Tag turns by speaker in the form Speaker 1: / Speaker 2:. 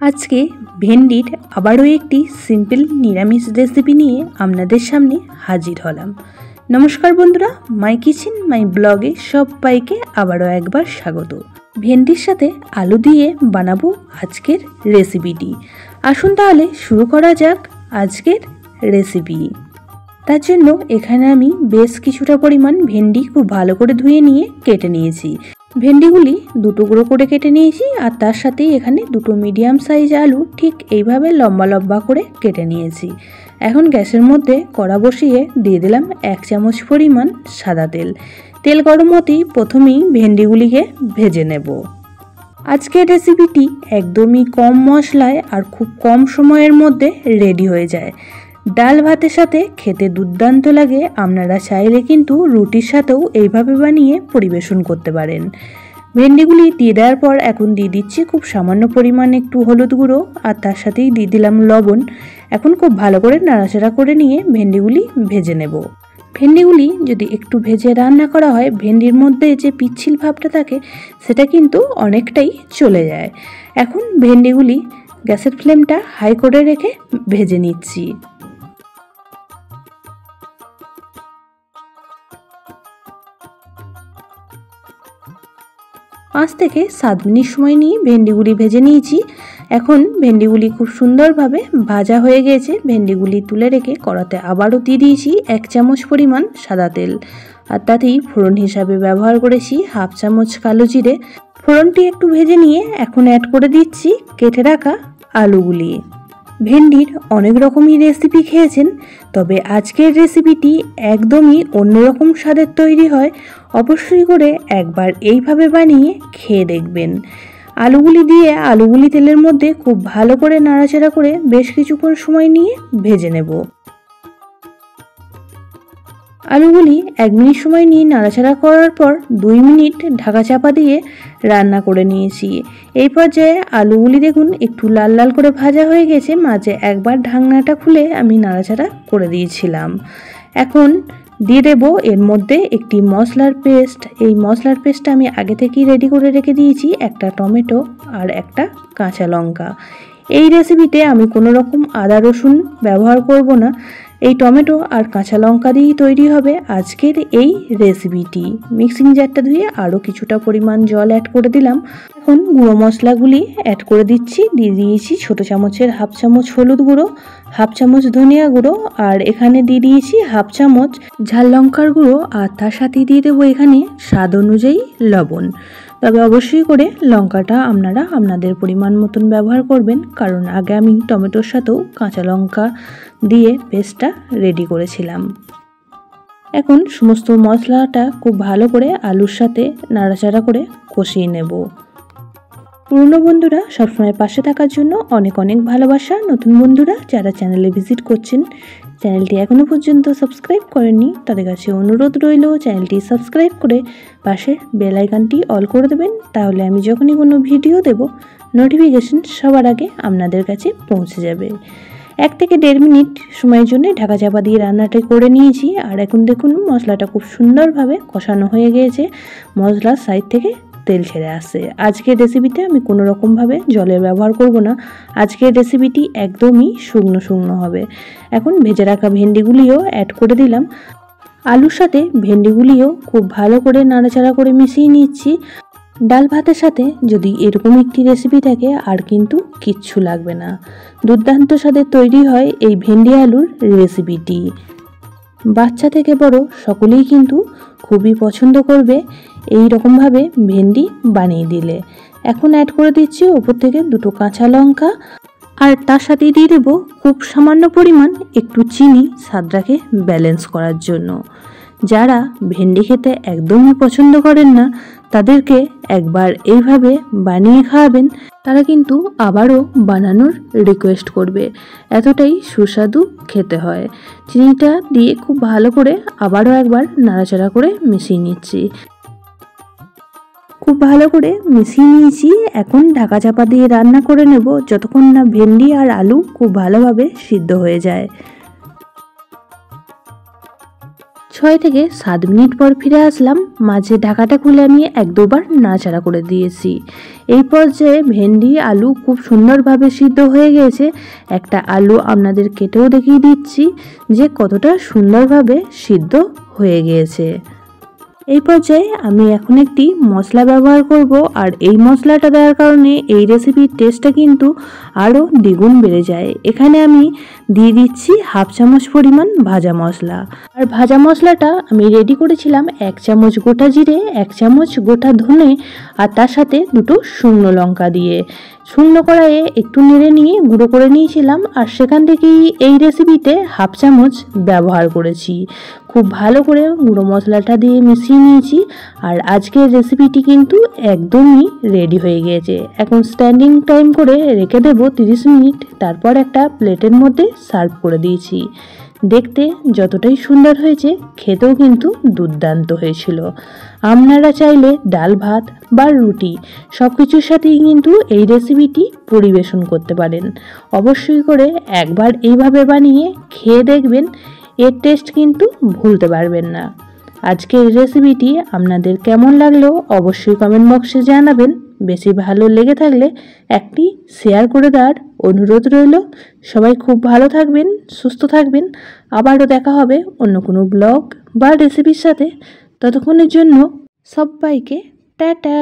Speaker 1: আজকে ভেন্ডির আবারও একটি সিম্পল নিরামিষ রেসিপি নিয়ে আপনাদের সামনে হাজির হলাম। নমস্কার বন্ধুরা, মাই কিচেন মাই ব্লগে সবাইকে আবারও একবার স্বাগত। ভেন্ডির সাথে আলু দিয়ে বানাবো আজকের রেসিপিটি। আসুন তাহলে শুরু করা যাক আজকের রেসিপি। তার জন্য এখানে আমি বেশ কিছুটা পরিমাণ ভেন্ডি খুব ভালো করে ধুয়ে নিয়ে কেটে নিয়েছি। ভেন্ডিগুলি দুটুকরো করে কেটে নিয়েছি আর তার সাথেই এখানে দুটো মিডিয়াম সাইজ আলু ঠিক এইভাবে লম্বা লম্বা করে কেটে নিয়েছি। এখন গ্যাসের মধ্যে কড়া বসিয়ে দিয়ে দিলাম 1 চামচ পরিমাণ সাদা তেল। তেল গরম হতেই প্রথমেই ভেন্ডিগুলিকে ভেজে নেব। আজকের রেসিপিটি একদমই কম মশলায় আর খুব কম সময়ের মধ্যে রেডি হয়ে যায়। ডাল ভাতের সাথে খেতে দুর্দান্ত লাগে। আপনারা চাইলে কিন্তু রুটির সাথেও এইভাবে বানিয়ে পরিবেশন করতে পারেন। ভেন্ডিগুলি দিয়ে দেওয়ার পর এখন দিয়ে দিচ্ছি খুব সামান্য পরিমাণ একটু হলুদ গুঁড়ো আর তার সাথেই দিয়ে দিলাম লবণ। এখন খুব ভালো করে নাড়াচাড়া করে নিয়ে ভেন্ডিগুলি ভেজে নেব। ভেন্ডিগুলি যদি একটু ভেজে রান্না করা হয়, ভেন্ডির মধ্যে যে পিচ্ছিল ভাবটা থাকে সেটা কিন্তু অনেকটাই চলে যায়। এখন ভেন্ডিগুলি গ্যাসের ফ্লেমটা হাই করে রেখে ভেজে নিচ্ছি। 5 থেকে 7 মিনিট সময় নিয়ে ভেন্ডিগুলি ভেজে নিয়েছি। এখন ভেন্ডিগুলি খুব সুন্দরভাবে ভাজা হয়ে গেছে। ভেন্ডিগুলি তুলে রেখে কড়াতে আবারও দিয়ে দিয়েছি 1 চামচ পরিমাণ সাদা তেল আর তাতেই ফোড়ন হিসাবে ব্যবহার করেছি 1/2 চামচ কালো জিরে। ফোড়নটি একটু ভেজে নিয়ে এখন অ্যাড করে দিচ্ছি কেটে রাখা আলুগুলি। ভেন্ডির অনেক রকমই রেসিপি খেয়েছেন, তবে আজকের রেসিপিটি একদমই অন্যরকম স্বাদের তৈরি হয়। অবশ্যই করে একবার এইভাবে বানিয়ে খেয়ে দেখবেন। আলুগুলি দিয়ে আলুগুলি তেলের মধ্যে খুব ভালো করে নাড়াচাড়া করে বেশ কিছুক্ষণ সময় নিয়ে ভেজে নেব। আলুগুলি 1 মিনিট সময় নিয়ে নাড়াচাড়া করার পর 2 মিনিট ঢাকা চাপা দিয়ে রান্না করে নিয়েছি। এই পর্যায়ে আলুগুলি দেখুন একটু লাল লাল করে ভাজা হয়ে গেছে। মাঝে একবার ঢাকনাটা খুলে আমি নাড়াচাড়া করে দিয়েছিলাম। এখন দিয়ে দেব এর মধ্যে একটি মশলার পেস্ট। এই মশলার পেস্টটা আমি আগে থেকেই রেডি করে রেখে দিয়েছি। একটা টমেটো আর একটা কাঁচা লঙ্কা। এই রেসিপিতে আমি কোনো রকম আদা রসুন ব্যবহার করব না। এই টমেটো আর কাঁচা লঙ্কা দিয়েই তৈরি হবে আজকের এই রেসিপিটি। মিক্সিং জারটা ধুয়ে আরও কিছুটা পরিমাণ জল অ্যাড করে দিলাম। এখন গুঁড়ো মশলাগুলি অ্যাড করে দিচ্ছি। দিয়ে দিয়েছি ছোটো চামচের 1/2 চামচ হলুদ গুঁড়ো, 1/2 চামচ ধনিয়া গুঁড়ো আর এখানে দিয়ে দিয়েছি 1/2 চামচ ঝাল লঙ্কার গুঁড়ো আর তার সাথে দিয়ে দেবো এখানে স্বাদ অনুযায়ী লবণ। তবে অবশ্যই করে লঙ্কাটা আপনারা আপনাদের পরিমাণ মতন ব্যবহার করবেন, কারণ আগে আমি টমেটোর সাথেও কাঁচা লঙ্কা দিয়ে পেস্টটা রেডি করেছিলাম। এখন সমস্ত মশলাটা খুব ভালো করে আলুর সাথে নাড়াচাড়া করে কষিয়ে নেব। পুরনো বন্ধুরা সবসময় পাশে থাকার জন্য অনেক অনেক ভালোবাসা। নতুন বন্ধুরা যারা চ্যানেলে ভিজিট করছেন, চ্যানেলটি এখনও পর্যন্ত সাবস্ক্রাইব করেননি তাদের কাছে অনুরোধ রইল চ্যানেলটি সাবস্ক্রাইব করে পাশে বেল আইকনটি অল করে দেবেন। তাহলে আমি যখনই কোনো ভিডিও দেব নোটিফিকেশন সবার আগে আপনাদের কাছে পৌঁছে যাবে। 1 থেকে 1.5 মিনিট সময়ের জন্য ঢাকা চাপা দিয়ে রান্নাটা করে নিয়েছি। আর এখন দেখুন মশলাটা খুব সুন্দরভাবে কষানো হয়ে গিয়েছে। মশলার সাইড থেকে তেল ছেড়ে আসছে। আজকের রেসিপিতে আমি কোনো রকমভাবে জলের ব্যবহার করব না। আজকের রেসিপিটি একদমই শুকনো শুকনো হবে। এখন ভেজে রাখা ভেন্ডিগুলিও অ্যাড করে দিলাম। আলুর সাথে ভেন্ডিগুলিও খুব ভালো করে নাড়াচাড়া করে মিশিয়ে নিচ্ছি। ডাল ভাতের সাথে যদি এরকম একটি রেসিপি থাকে আর কিন্তু কিচ্ছু লাগবে না। দুর্দান্ত স্বাদের তৈরি হয় এই ভেন্ডি আলুর রেসিপিটি। বাচ্চা থেকে বড় সকলেই কিন্তু খুবই পছন্দ করবে এই রকমভাবে ভেন্ডি বানিয়ে দিলে। এখন অ্যাড করে দিচ্ছি ওপর থেকে 2টো কাঁচা লঙ্কা আর তার সাথে দিয়ে দেবো খুব সামান্য পরিমাণ একটু চিনি স্বাদটাকে ব্যালেন্স করার জন্য। যারা ভেন্ডি খেতে একদমই পছন্দ করেন না তাদেরকে একবার এইভাবে বানিয়ে খাওয়াবেন, তারা কিন্তু আবারও বানানোর রিকোয়েস্ট করবে। এতটাই সুস্বাদু খেতে হয়। চিনিটা দিয়ে খুব ভালো করে আবারও একবার নাড়াচাড়া করে মিশিয়ে নিচ্ছি। খুব ভালো করে মিশিয়ে নিয়েছি। এখন ঢাকা চাপা দিয়ে রান্না করে নেব যতক্ষণ না ভেন্ডি আর আলু খুব ভালোভাবে সিদ্ধ হয়ে যায়। 6 থেকে 7 মিনিট পর ফিরে আসলাম। মাঝে ঢাকাটা খুলে আমি 1-2 বার নাড়াচাড়া করে দিয়েছি। এই পর্যায়ে ভেন্ডি আলু খুব সুন্দরভাবে সিদ্ধ হয়ে গেছে। একটা আলু আপনাদের কেটেও দেখিয়ে দিচ্ছি যে কতটা সুন্দরভাবে সিদ্ধ হয়ে গিয়েছে। এই পর্যায়ে আমি এখন একটি মশলা ব্যবহার করব, আর এই মশলাটা দেওয়ার কারণে এই রেসিপির টেস্টটা কিন্তু আরও দ্বিগুণ বেড়ে যায়। এখানে আমি দিয়ে দিচ্ছি 1/2 চামচ পরিমাণ ভাজা মশলা। আর ভাজা মশলাটা আমি রেডি করেছিলাম 1 চামচ গোটা জিরে, 1 চামচ গোটা ধনে, আর তার সাথে 2টো শুকনো লঙ্কা দিয়ে শুকনো কড়াইয়ে একটু নেড়ে নিয়ে গুঁড়ো করে নিয়েছিলাম। আর সেখান থেকেই এই রেসিপিতে 1/2 চামচ ব্যবহার করেছি। খুব ভালো করে গুঁড়ো মশলাটা দিয়ে মিশিয়ে নিয়েছি। আর আজকের রেসিপিটি কিন্তু একদমই রেডি হয়ে গিয়েছে। এখন স্ট্যান্ডিং টাইম করে রেখে দেবো 30 মিনিট। তারপর একটা প্লেটের মধ্যে সার্ভ করে দিয়েছি। দেখতে যতটাই সুন্দর হয়েছে, খেতেও কিন্তু দুর্দান্ত হয়েছিল। আপনারা চাইলে ডাল ভাত বা রুটি সব কিছুর সাথেই কিন্তু এই রেসিপিটি পরিবেশন করতে পারেন। অবশ্যই করে একবার এইভাবে বানিয়ে খেয়ে দেখবেন, এর টেস্ট কিন্তু ভুলতে পারবেন না। আজকের রেসিপিটি আপনাদের কেমন লাগলো অবশ্যই কমেন্ট বক্সে জানাবেন। বেশি ভালো লেগে থাকলে একটি শেয়ার করে দেওয়ার অনুরোধ রইল। সবাই খুব ভালো থাকবেন, সুস্থ থাকবেন। আবারও দেখা হবে অন্য কোনো ব্লগ বা রেসিপির সাথে। ততক্ষণের জন্য সবাইকে টাটা।